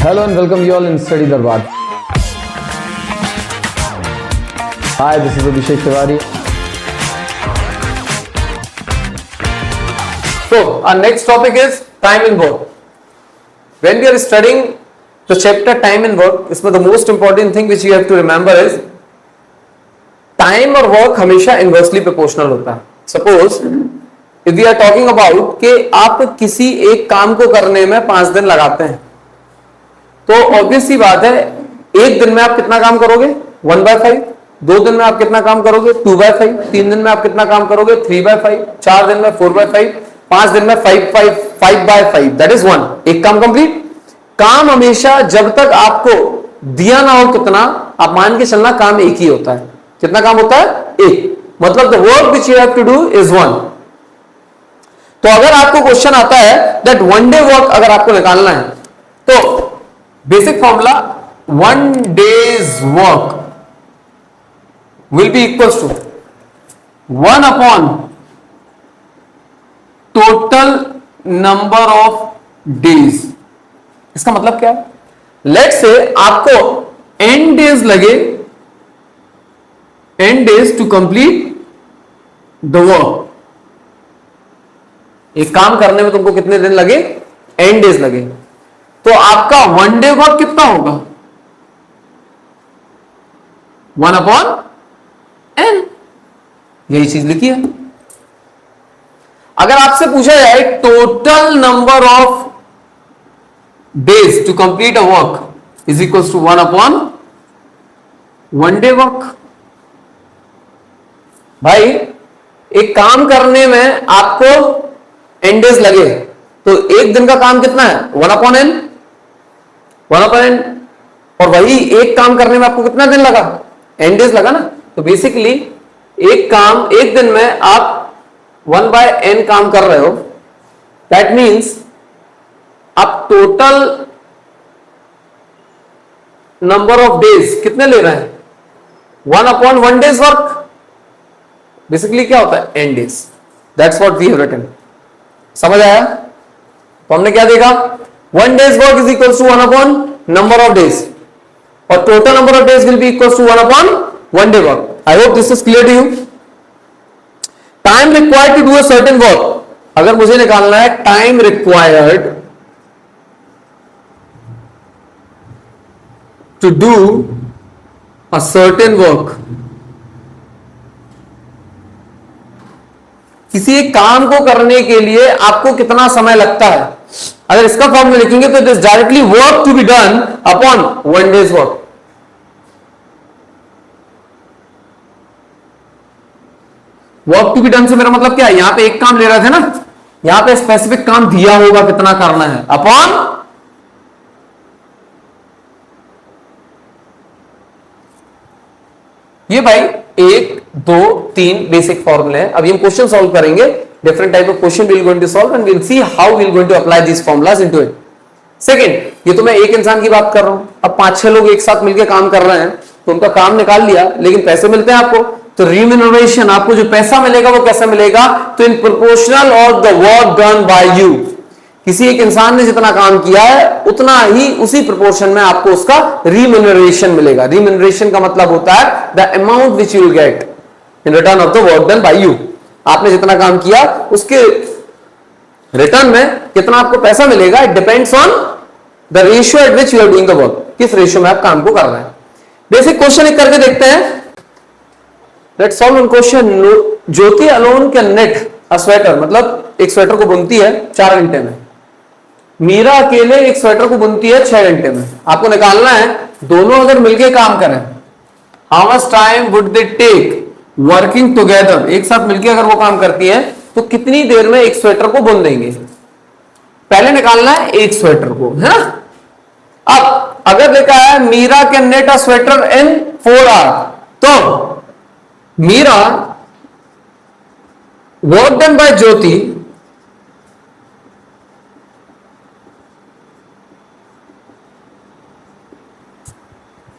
Hello and welcome you all in Study Darbar. Hi, this is Abhishek Tiwari. So, our next topic is time and work. When we are studying the chapter time and work, इसमें the most important thing which you have to remember is time और work हमेशा inversely proportional होता है. Suppose if we are talking about कि आप किसी एक काम को करने में 5 दिन लगाते हैं, तो ऑब्वियस सी बात है एक दिन में आप कितना काम करोगे 1/5, 2 दिन में आप कितना काम करोगे 2/5, 3 दिन में आप कितना काम करोगे 3/5, 4 दिन में 4/5, 5 दिन में 5/5, दैट इज 1. एक काम कंप्लीट. काम हमेशा जब तक आपको दिया ना हो कितना, आप मान के चलना काम एक ही होता है. कितना काम होता है? एक. मतलब the work which you have to do is 1. तो अगर आपको क्वेश्चन आता है दैट 1 डे वर्क अगर आपको निकालना है, तो basic formula 1 days work will be equals to 1 upon total number of days. इसका मतलब क्या है? लेट से आपको n डेज लगे, n days to complete the work. एक काम करने में तुमको कितने दिन लगे? n डेज लगे. तो आपका 1 डे वर्क कितना होगा? 1 अपॉन n. यही चीज लिखी है. अगर आपसे पूछा जाए total number of days to complete a work is equal to 1 upon 1 day work. भाई एक काम करने में आपको n डेज लगे, तो एक दिन का काम कितना है? 1 अपॉन n. 1 upon n. और वही एक काम करने में आपको कितना दिन लगा? n डेज लगा ना. तो बेसिकली एक काम एक दिन में आप 1/n काम कर रहे हो. दैट मीन्स आप टोटल नंबर ऑफ डेज कितने ले रहे हैं? 1 अपॉन 1 डेज वर्क. बेसिकली क्या होता है? n days. That's what we have written. समझ आया? तो हमने क्या देखा? 1 days work is equal to 1 upon number of days, और total number of days will be equal to 1 upon 1 day work. I hope this is clear to you. Time required to do a certain work. अगर मुझे निकालना है time required to do a certain work, किसी एक काम को करने के लिए आपको कितना समय लगता है, अगर इसका फॉर्मूला लिखेंगे तो it is directly work to be done upon 1 days work. Work to be done से मेरा मतलब क्या है? यहां पे एक काम ले रहे थे ना, यहां पे स्पेसिफिक काम दिया होगा कितना करना है अपॉन ये. भाई 1 2 3 बेसिक फॉर्मूले हैं. अभी हम क्वेश्चन सॉल्व करेंगे. Different type of question we going to solve and we will see how we going to apply this formulas into it. Second, ये तो मैं एक इंसान की बात कर रहा हूं. अब 5-6 लोग एक साथ मिलकर काम कर रहे हैं, तो उनका काम निकाल लिया, लेकिन पैसे मिलते हैं आपको. तो रिम्यूनरेशन, आपको जो पैसा मिलेगा वो कैसे मिलेगा? तो in proportional of the work done by you. किसी एक इंसान ने जितना काम किया है उतना ही उसी प्रोपोर्शन में आपको उसका रिम्यूनरेशन मिलेगा. रिम्यूनरेशन का मतलब होता है the amount which you will get in return of the work done by you. आपने जितना काम किया उसके रिटर्न में कितना आपको पैसा मिलेगा. It depends on the ratio at which you are doing the work. किस रेशियो में आप काम को कर रहे हैं. बेसिक क्वेश्चन एक करके देखते हैं. Let's solve one question. Jyoti alone can knit a sweater, मतलब एक स्वेटर को बुनती है 4 घंटे में. मीरा अकेले एक स्वेटर को बुनती है 6 घंटे में. आपको निकालना है दोनों अगर मिलके काम करें, how much time would they take working together. एक साथ मिलके अगर वो काम करती है तो कितनी देर में एक स्वेटर को बुन देंगे. पहले निकालना है एक स्वेटर को, है ना. अब अगर लिखा है Meera can knit a sweater in 4 hour, तो Meera work done by Jyoti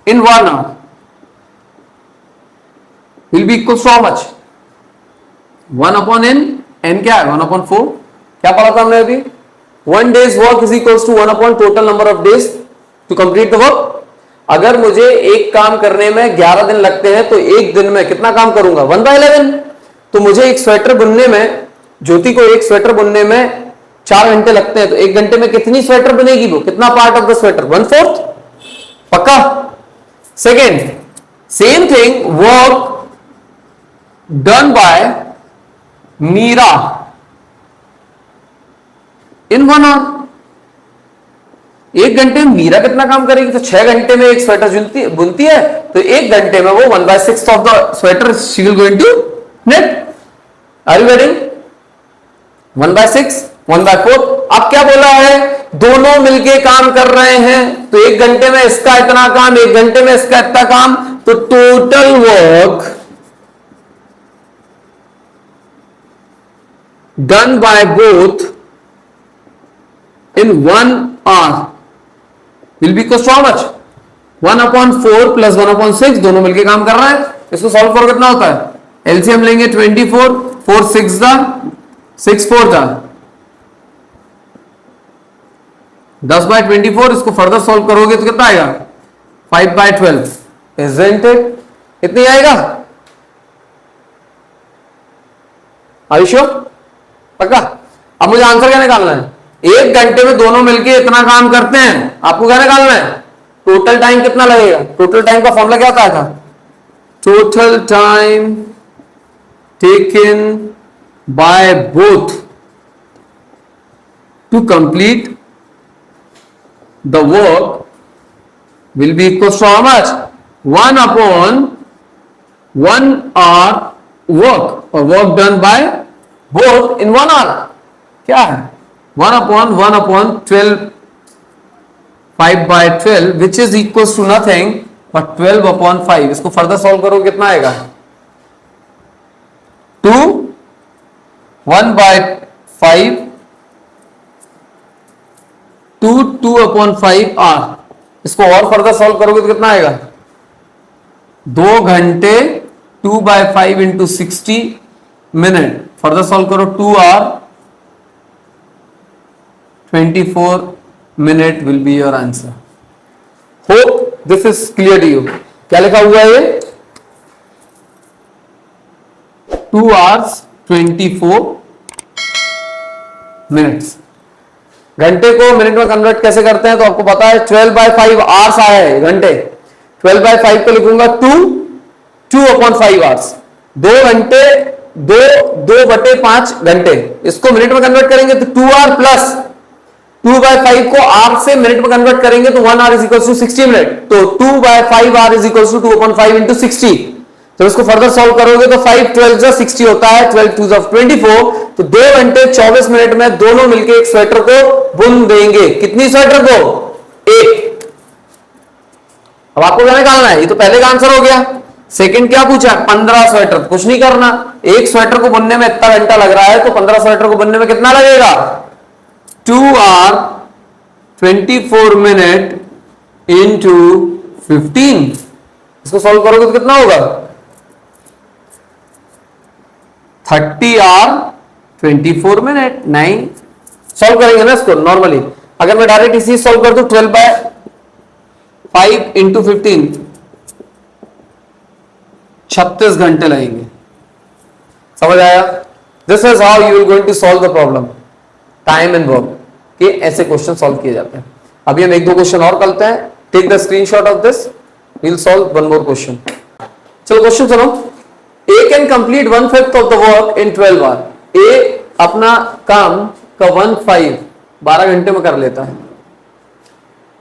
in 1 hour will be equal to how much? 1 upon n. n क्या है? 1 upon 4. क्या पढ़ा था हमने अभी? 1 day's work is equals to 1 upon total number of days. To complete the work. अगर मुझे एक काम करने में 11 दिन लगते हैं तो एक दिन में कितना काम करूंगा? 1/11। तो मुझे एक स्वेटर बुनने में, ज्योति को एक स्वेटर बुनने में 4 घंटे लगते हैं, तो एक घंटे में कितनी स्वेटर बनेगी? वो कितना पार्ट ऑफ द स्वेटर? 1/4। पक्का? Second, same thing, work done by Meera in 1 hour. एक घंटे में मीरा कितना काम करेगी? तो 6 घंटे में एक स्वेटर बुनती है, तो एक घंटे में वो 1/6 of the sweater she will going to knit. Are you getting? 1/6, 1/4। अब क्या बोला है? दोनों मिलके काम कर रहे हैं, तो एक घंटे में इसका इतना काम, एक घंटे में इसका इतना काम, तो total work done by both in 1 hour will be equal to how much? 1/4 plus 1/6, दोनों मिलके काम कर रहा है। इसको सॉल्व करो कितना होता है? एलसीएम लेंगे 24, 4 6 दा 6 4 दा 10/24। इसको फर्दर सॉल्व करोगे तो कितना आएगा? 5/12। Isn't it? इतनी आएगा? Are you sure? पक्का? अब मुझे आंसर क्या निकालना है? एक घंटे में दोनों मिलके इतना काम करते हैं, आपको क्या निकालना है? टोटल टाइम कितना लगेगा? टोटल टाइम का फॉर्मूला क्या होता था? Total time taken by both to complete the work will be equal to how much? 1/1 hour work, और work done by both in 1 hour क्या है? 1/1/12, 5/12, which is equals to nothing but 12/5। इसको further solve करो कितना आएगा? 2 1/5 2 2/5 r। इसको और further solve करोगे तो कितना आएगा? 2 घंटे 2/5 इंटू 60 मिनट। फर्दर सॉल्व करो 2 hour 24 minute will be your answer. Hope this is clear to you. क्या लिखा हुआ है? 2 hours 24 minutes। घंटे को मिनट में कन्वर्ट कैसे करते हैं? तो आपको पता है 12/5 आवर्स आया है घंटे। 12/5 को लिखूंगा 2/5 आवर्स। 2 घंटे 2/5 घंटे। इसको मिनट में कन्वर्ट करेंगे तो 2 आवर प्लस 2/5 को आवर से मिनट में कन्वर्ट करेंगे तो 1 hour is equals to 60 minute. तो 2/5 hour is equals to 2/5 into 60। तो इसको फर्दर सॉल्व करोगे तो 5 12 60 होता है, 12 2 24। तो 2 घंटे 24 मिनट में दोनों मिलके एक स्वेटर को बुन देंगे। कितनी स्वेटर को? एक। अब आपको क्या निकालना है? ये तो पहले का आंसर हो गया। सेकंड क्या पूछा? 15 स्वेटर। कुछ नहीं करना, एक स्वेटर को बुनने में इतना घंटा लग रहा है, तो 15 स्वेटर को बुनने में कितना लगेगा? 2 hour 24 minute into 15। इसको सॉल्व करोगे तो कितना होगा? 30 hour 24 minute 9। सॉल्व करेंगे ना इसको नॉर्मली। अगर मैं डायरेक्ट इसी सॉल्व कर दूं 12/5 इंटू 15, 36 घंटे लगेंगे। समझ आया? This is how you will going to solve the problem. Time and work के ऐसे क्वेश्चन सॉल्व किए जाते हैं। अभी हम 1-2 क्वेश्चन और करते हैं। Take the screenshot of this, we will solve 1 more question. चलो क्वेश्चन सुनो। A can complete 1/5 of the work in 12 hour. A अपना काम का 1/5 12 घंटे में कर लेता है।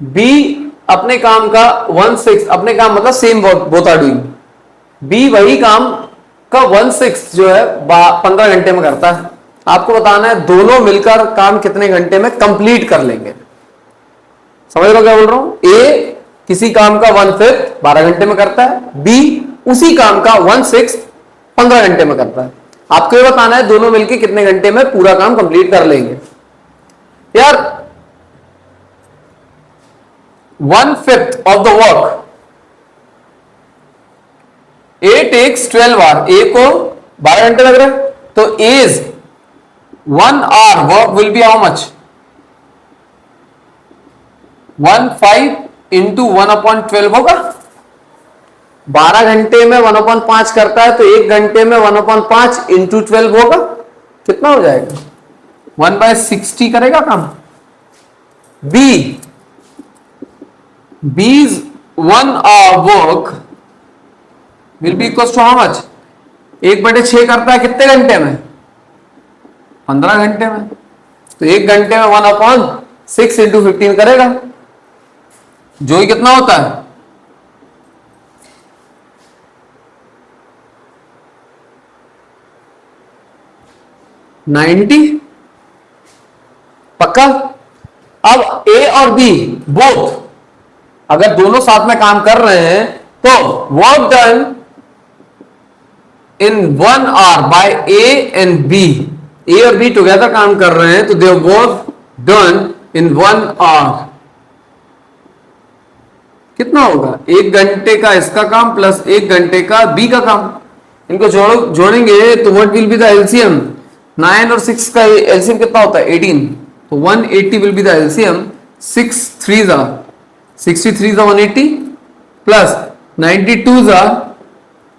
बी अपने काम का 1/6, अपने काम मतलब same work both are doing. B वही काम का 1/6 जो है 15 घंटे में करता है। आपको बताना है दोनों मिलकर काम कितने घंटे में कंप्लीट कर लेंगे। समझ लो क्या बोल रहा हूं? ए किसी काम का 1/5 12 घंटे में करता है, बी उसी काम का 1/6 15 घंटे में करता है। आपको ये बताना है दोनों मिलकर कितने घंटे में पूरा काम कंप्लीट कर लेंगे। यार 1/5 of the work A takes 12 hour. A को 12 घंटे लग रहे हैं, तो as 1 hour work will be how much? 1/5 into 1/12 होगा। 12 घंटे में 1/5 करता है तो 1 घंटे में 1/5 इंटू 12 होगा। कितना हो जाएगा? 1/60 करेगा काम। B's 1 hour work will be equals to how much? 1/6 करता है कितने घंटे में? 15 घंटे में। तो 1 घंटे में 1/6 इंटू 15 करेगा, जो ही कितना होता है? 90। पक्का? अब ए और बी बोथ अगर दोनों साथ में काम कर रहे हैं तो work done in 1 hour by A and B, A और बी टुगेदर काम कर रहे हैं तो they work done in 1 hour। कितना होगा? 1 घंटे का इसका काम प्लस 1 घंटे का बी का काम। इनको जोड़ेंगे तो what will be the LCM? 9 और 6 का एलसीएम कितना होता है? 18। तो 180 will be the LCM. 6 3 63 180 plus 92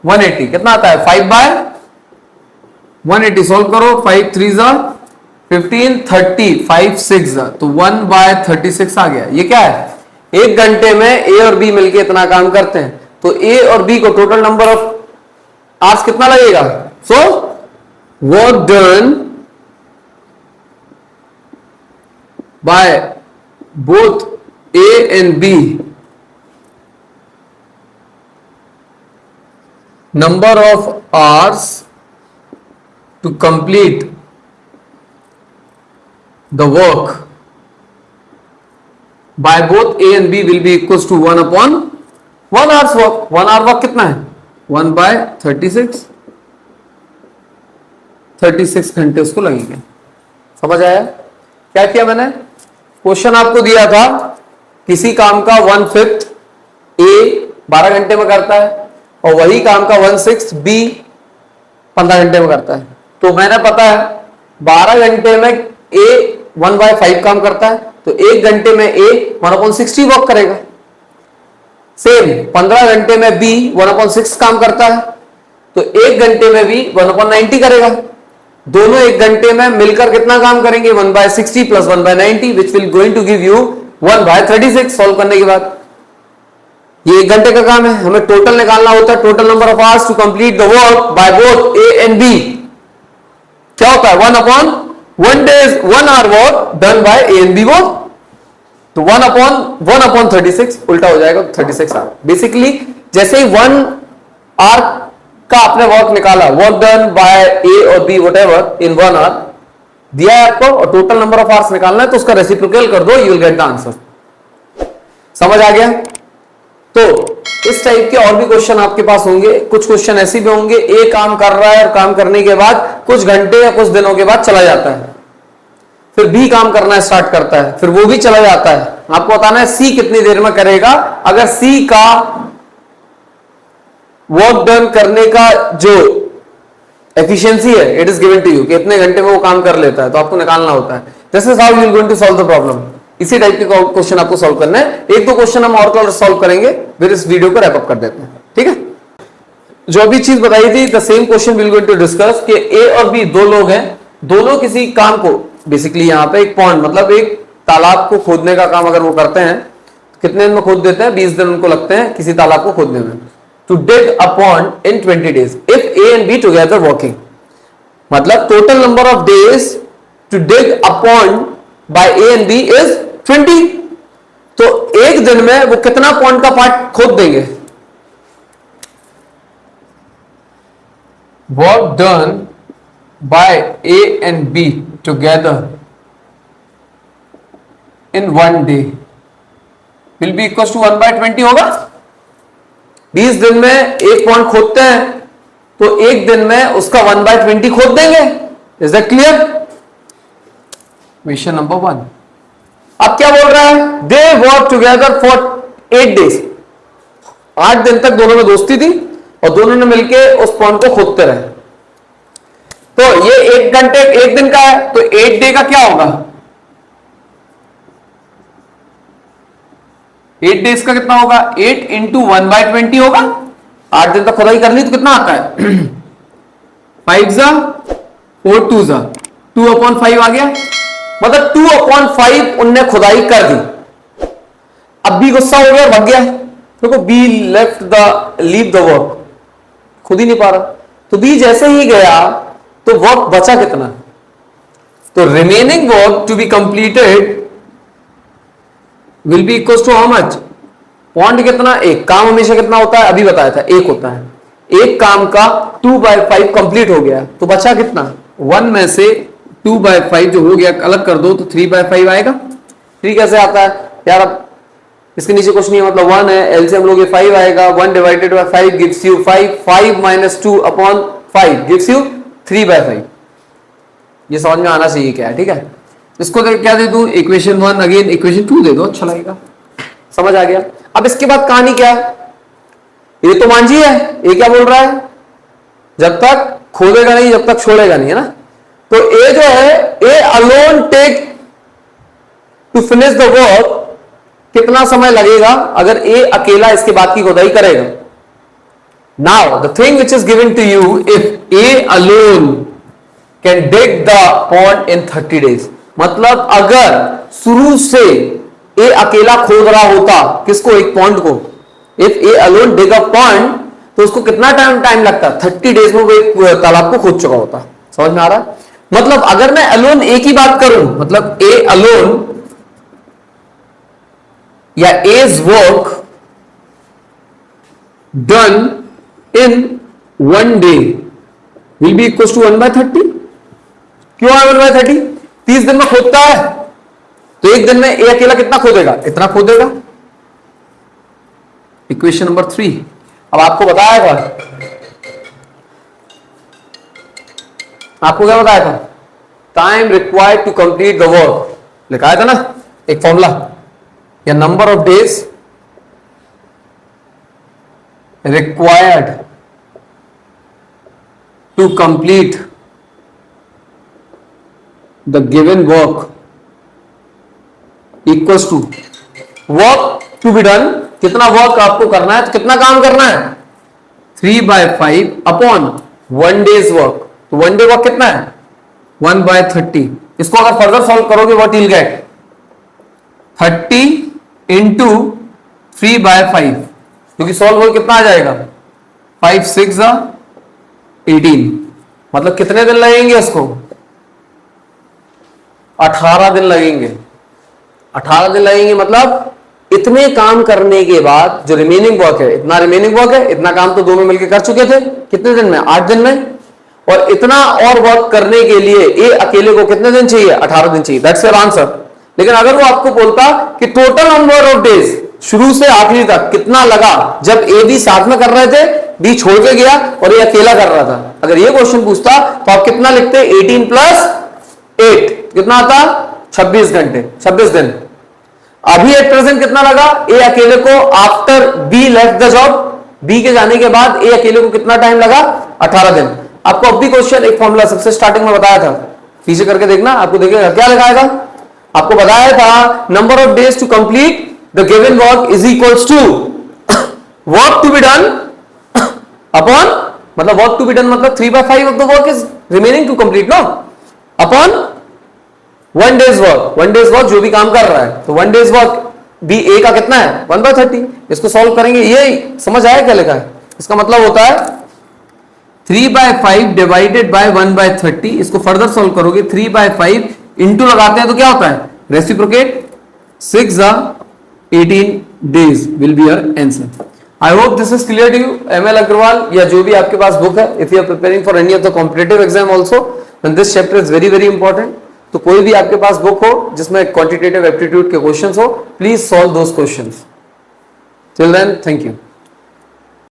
180 कितना आता है? 5/180। सॉल्व करो। 5 3 15 30 5 6 तो 1/36 आ गया। ये क्या है? 1 घंटे में ए और बी मिलके इतना काम करते हैं तो ए और बी को टोटल नंबर ऑफ आवर्स कितना लगेगा? So work done by both A and B, number of hours to complete the work by both A and B will be equals to 1/1 hours work। 1 hour work कितना है? 1/36। 36 घंटे उसको लगेंगे। समझ आया? क्या किया मैंने? क्वेश्चन आपको दिया था किसी काम का 1/5 ए 12 घंटे में करता है और वही काम का 1/6 बी 15 घंटे में करता है। तो मैंने पता है 12 घंटे में ए 1/5 काम करता है तो 1 घंटे में ए 1/60 वर्क करेगा। सेम 15 घंटे में बी 1/6 काम करता है तो 1 घंटे में बी 1/90 करेगा। दोनों 1 घंटे में मिलकर कितना काम करेंगे? 1/60 plus 1/90 which will going to give you 1/36। Solve करने के बाद ये 1 घंटे का काम है, हमें टोटल निकालना होता है। Total number of hours to complete the work by both A and B क्या होता है? 1/1 days 1 hour work done by A and B both. तो 1/36 उल्टा हो जाएगा 36 आवर। बेसिकली जैसे ही 1 hour का आपने वर्क निकाला, वर्क डन बाय ए और बी व्हाटएवर इन 1 hour दिया है आपको और टोटल नंबर ऑफ आवर्स निकालना है तो उसका रेसिप्रोकल कर दो, you will get the answer. समझ आ गया? तो इस टाइप के और भी क्वेश्चन आपके पास होंगे। कुछ क्वेश्चन ऐसे भी होंगे ए काम कर रहा है और काम करने के बाद कुछ घंटे या कुछ दिनों के बाद चला जाता है, फिर बी काम करना स्टार्ट करता है, फिर वो भी चला जाता है। आपको बताना है सी कितनी देर में करेगा। अगर सी का वर्क डन करने का जो एफिशिएंसी है it is given to you कि इतने घंटे में वो काम कर लेता है तो आपको निकालना होता है। This is how you will going to solve the problem. इसी टाइप के क्वेश्चन आपको सॉल्व करना है। 1-2 क्वेश्चन हम और कल सॉल्व करेंगे, फिर इस वीडियो को रैप अप कर देते हैं। ठीक है? जो अभी चीज बताई थी the same question will going to discuss कि ए और बी 2 लोग हैं, दोनों किसी काम को बेसिकली यहां पे एक पॉन्ड मतलब एक तालाब को खोदने का काम अगर वो करते हैं तो कितने दिन में खोद देते हैं? 20 दिन उनको लगते हैं किसी तालाब को खोदने में। To dig a pond in 20 days if A and B together working, मतलब total number of days to dig a pond by A and B is 20। तो एक दिन में वो कितना पॉन्ड का पार्ट खोद देंगे? Work done by A and B together in 1 day will be equal to 1/20 होगा। 20 दिन में एक पॉइंट खोदते हैं तो एक दिन में उसका 1/20 खोद देंगे। Is that clear? Question number 1। अब क्या बोल रहा है? They work together for 8 days। 8 दिन तक दोनों में दोस्ती थी और दोनों ने मिलकर उस पॉइंट को खोदते रहे। तो ये 1 घंटे 1 दिन का है तो 8 डे का क्या होगा? 8 डेज का कितना होगा, 8 इंटू 1/20 होगा। 8 दिन तक खुदाई कर ली तो कितना आता है 5 जा 4 2 जा 2/5 आ गया, मतलब 2/5 उनने खुदाई कर दी। अब बी गुस्सा हो गया, भाग गया। देखो बी लीव द वर्क, खुद ही नहीं पा रहा, तो बी जैसे ही गया तो वर्क बचा कितना, तो remaining work to be completed will be equal to how much, point कितना, एक। काम हमेशा कितना होता है, अभी बताया था, एक होता है। एक काम का 2/5 कंप्लीट हो गया तो बचा कितना, 1 में से 2/5 जो हो गया अलग कर दो तो 3/5 आएगा। 3 कैसे आता है यार, अब इसके नीचे कुछ नहीं है, मतलब 1 है, एलसीएम लोगे 5 आएगा। 1 divided by 5 gives you 5, 5 minus 2/5 gives you 3/5। ये समझ में आना चाहिए क्या है, ठीक है। इसको क्या दे दूं, इक्वेशन 1, अगेन इक्वेशन 2 दे दो, अच्छा लगेगा, समझ आ गया। अब इसके बाद कहानी क्या है, ये तो मांझी है, ये क्या बोल रहा है, जब तक खोदेगा नहीं जब तक छोड़ेगा नहीं, है ना। तो ए जो है, A alone take to finish the work, कितना समय लगेगा अगर ए अकेला इसके बाद की खुदाई करेगा। Now the thing which is given to you, if A alone can dig the pond in 30 days, मतलब अगर शुरू से ए अकेला खोद रहा होता, किसको, एक पॉन्ड को, if A alone dig a pond, तो उसको कितना टाइम लगता, 30 डेज में वो एक तालाब को खोद चुका होता। समझ में आ रहा है, मतलब अगर मैं अलोन ए की बात करूं, मतलब ए अलोन या A's work done in 1 day will be equal to 1/30। क्यों है 1/30, 30 दिन में खोदता है तो एक दिन में ए अकेला कितना खोदेगा, इतना खोदेगा। इक्वेशन नंबर 3, अब आपको बताया था, आपको क्या बताया था, time required to complete the work, लिखाया था ना एक फॉर्मूला, या number of days required to complete the given work equals to work to be done, कितना वर्क आपको करना है, तो कितना काम करना है, 3/5 अपॉन 1 डेज वर्क, तो 1 डे वर्क कितना है 1/30। इसको अगर फर्दर सॉल्व करोगे what you will get, 30 into 3/5, क्योंकि सॉल्व हो कितना आ जाएगा, 5 6 18, मतलब कितने दिन लगेंगे उसको, 18 दिन लगेंगे। 18 दिन लगेंगे, मतलब इतने काम करने के बाद जो रिमेनिंग वर्क है, इतना रिमेनिंग वर्क है, इतना काम तो दोनों मिलकर कर चुके थे, कितने दिन में, 8 दिन में, और इतना और वर्क करने के लिए ए अकेले को कितने दिन चाहिए, 18 दिन चाहिए। That's your answer. लेकिन अगर वो आपको बोलता कि टोटल नंबर ऑफ डेज शुरू से आखिरी तक कितना लगा, जब ए बी साथ में कर रहे थे, बी छोड़ के गया और ये अकेला कर रहा था, अगर ये क्वेश्चन पूछता तो आप कितना लिखते, 18 + 8 कितना आता, 26 घंटे, 26 दिन। अभी एट प्रेजेंट कितना लगा, ए अकेले को after B left the job, B के जाने के बाद ए अकेले को कितना टाइम लगा, 18 दिन। आपको अब भी क्वेश्चन एक फॉर्मूला सबसे स्टार्टिंग में बताया था, पीछे करके देखना, आपको देखिएगा क्या लिखाएगा, आपको बताया था number of days to complete the given work is equals to work to be done upon, मतलब वर्क टू बी डन मतलब 3/5 of the work is remaining to complete, no, upon 1 days work. 1 days work जो भी काम कर रहा है, तो 1 days work B ए का कितना है 1/30। इसको सॉल्व करेंगे, ये समझ आया क्या लिखा है, इसका मतलब होता है 3/5 डिवाइडेड बाय 1/30। इसको फर्दर सॉल्व करोगे, 3/5 इंटू लगाते हैं तो क्या होता है, reciprocate, 6 18 days will be your answer. I hope this is clear to you. ML Agarwal या जो भी आपके पास बुक है, if you are preparing for any of the competitive exam also, then this chapter is very very important. तो कोई भी आपके पास बुक हो जिसमें क्वांटिटेटिव एप्टीट्यूड के क्वेश्चंस हो, please solve those questions. Till then, thank you.